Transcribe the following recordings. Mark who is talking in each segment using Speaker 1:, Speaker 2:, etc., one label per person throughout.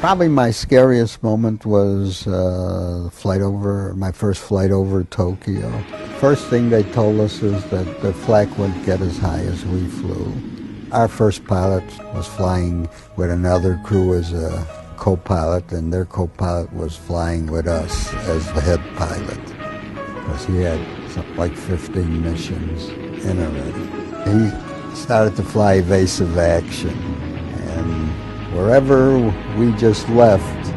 Speaker 1: Probably my scariest moment was my first flight over Tokyo. First thing they told us is that the flak wouldn't get as high as we flew. Our first pilot was flying with another crew as a co-pilot, and their co-pilot was flying with us as the head pilot, because he had something like 15 missions in already. He started to fly evasive action, and wherever we just left,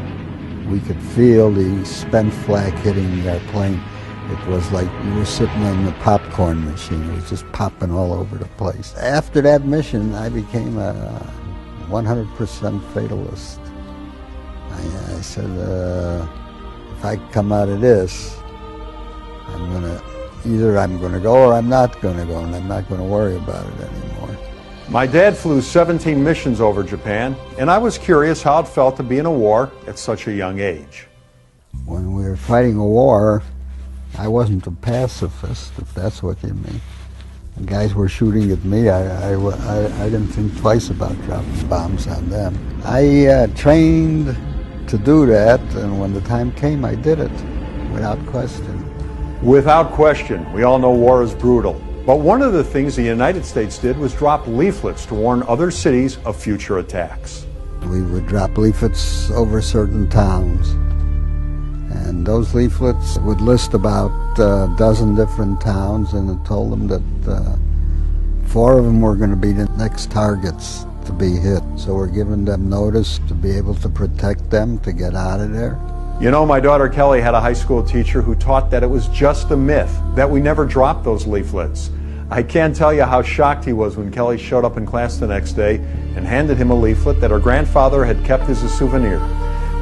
Speaker 1: we could feel the spent flak hitting our plane. It was like you were sitting in the popcorn machine. It was just popping all over the place. After that mission, I became a 100% fatalist. I said, if I come out of this, either I'm going to go or I'm not going to go, and I'm not going to worry about it anymore.
Speaker 2: My dad flew 17 missions over Japan, and I was curious how it felt to be in a war at such a young age.
Speaker 1: When we were fighting a war, I wasn't a pacifist, if that's what you mean. The guys were shooting at me. I didn't think twice about dropping bombs on them. I trained to do that, and when the time came, I did it, without question.
Speaker 2: Without question, we all know war is brutal. But one of the things the United States did was drop leaflets to warn other cities of future attacks.
Speaker 1: We would drop leaflets over certain towns, and those leaflets would list about a dozen different towns, and it told them that 4 of them were going to be the next targets to be hit. So we're giving them notice to be able to protect them, to get out of there.
Speaker 2: You know, my daughter Kelly had a high school teacher who taught that it was just a myth, that we never dropped those leaflets. I can't tell you how shocked he was when Kelly showed up in class the next day and handed him a leaflet that her grandfather had kept as a souvenir.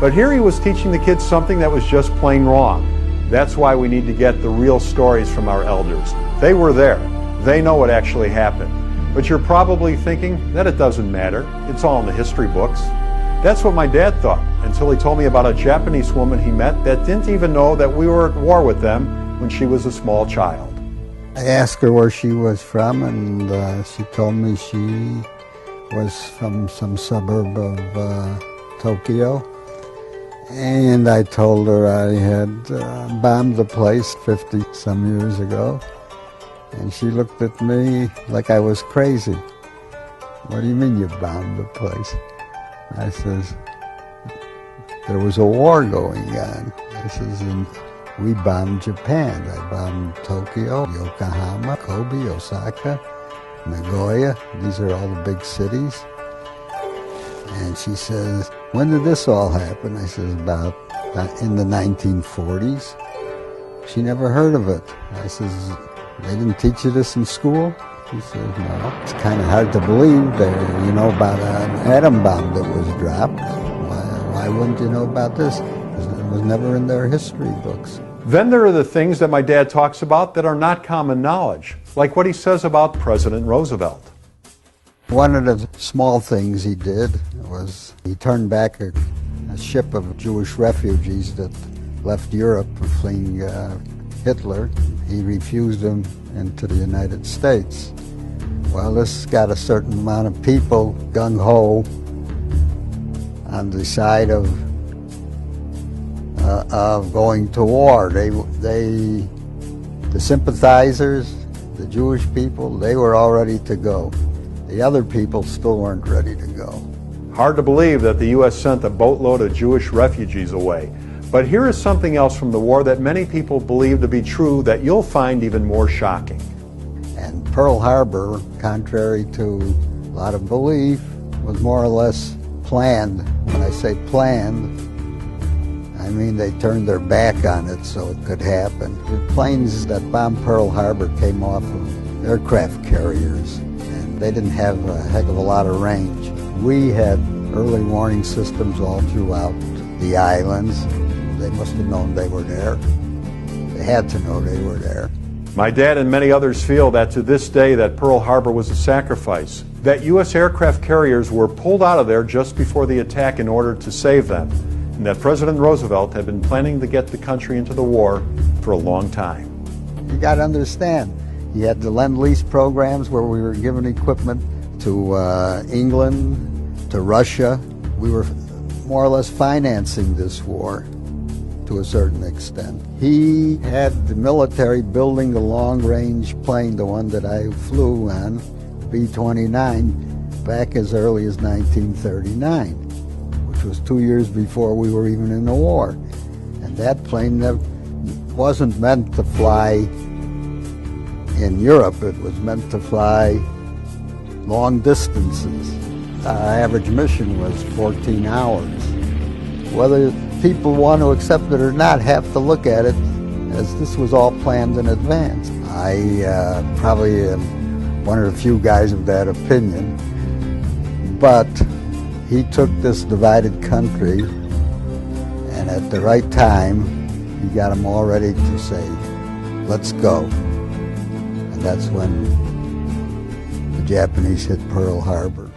Speaker 2: But here he was teaching the kids something that was just plain wrong. That's why we need to get the real stories from our elders. They were there. They know what actually happened. But you're probably thinking that it doesn't matter. It's all in the history books. That's what my dad thought, until he told me about a Japanese woman he met that didn't even know that we were at war with them when she was a small child.
Speaker 1: I asked her where she was from, and she told me she was from some suburb of Tokyo. And I told her I had bombed the place 50-some years ago. And she looked at me like I was crazy. What do you mean you bombed the place? I says, there was a war going on. I says, and we bombed Japan. I bombed Tokyo, Yokohama, Kobe, Osaka, Nagoya. These are all the big cities. And she says, when did this all happen? I says, about in the 1940s. She never heard of it. I says, they didn't teach you this in school? She says, no. It's kind of hard to believe there, you know about an atom bomb that was dropped. Why wouldn't you know about this? Because it was never in their history books.
Speaker 2: Then there are the things that my dad talks about that are not common knowledge, like what he says about President Roosevelt.
Speaker 1: One of the small things he did was he turned back a ship of Jewish refugees that left Europe fleeing Hitler. He refused them into the United States. Well, this got a certain amount of people gung-ho on the side of going to war. The sympathizers, the Jewish people, they were all ready to go. The other people still weren't ready to go.
Speaker 2: Hard to believe that the U.S. sent a boatload of Jewish refugees away. But here is something else from the war that many people believe to be true that you'll find even more shocking.
Speaker 1: And Pearl Harbor, contrary to a lot of belief, was more or less planned. When I say planned, I mean they turned their back on it so it could happen. The planes that bombed Pearl Harbor came off of aircraft carriers, and they didn't have a heck of a lot of range. We had early warning systems all throughout the islands. They must have known they were there. They had to know they were there.
Speaker 2: My dad and many others feel that to this day that Pearl Harbor was a sacrifice, that U.S. aircraft carriers were pulled out of there just before the attack in order to save them, and that President Roosevelt had been planning to get the country into the war for a long time.
Speaker 1: You got to understand, you had the Lend-Lease programs where we were giving equipment to England, to Russia. We were more or less financing this war to a certain extent. He had the military building the long-range plane, the one that I flew on, B-29, back as early as 1939, which was 2 years before we were even in the war. And that plane wasn't meant to fly in Europe. It was meant to fly long distances. Our average mission was 14 hours. Whether people want to accept it or not have to look at it as this was all planned in advance. I probably am one of the few guys of that opinion, but he took this divided country, and at the right time, he got them all ready to say, let's go. And that's when the Japanese hit Pearl Harbor.